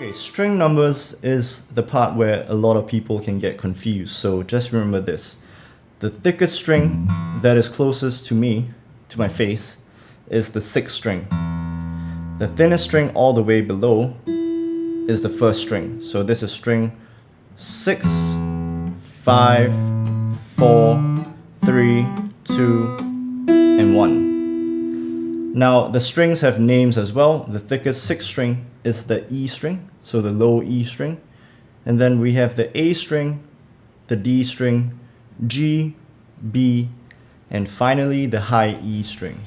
Okay, string numbers is the part where a lot of people can get confused. So just remember this. The thickest string that is closest to me, to my face, is the 6th string. The thinnest string all the way below is the 1st string. So this is string 6, 5, 4, 3, 2, and 1. Now the strings have names as well. The thickest 6th string is the E string, so the low E string. And then we have the A string, the D string, G, B, and finally the high E string.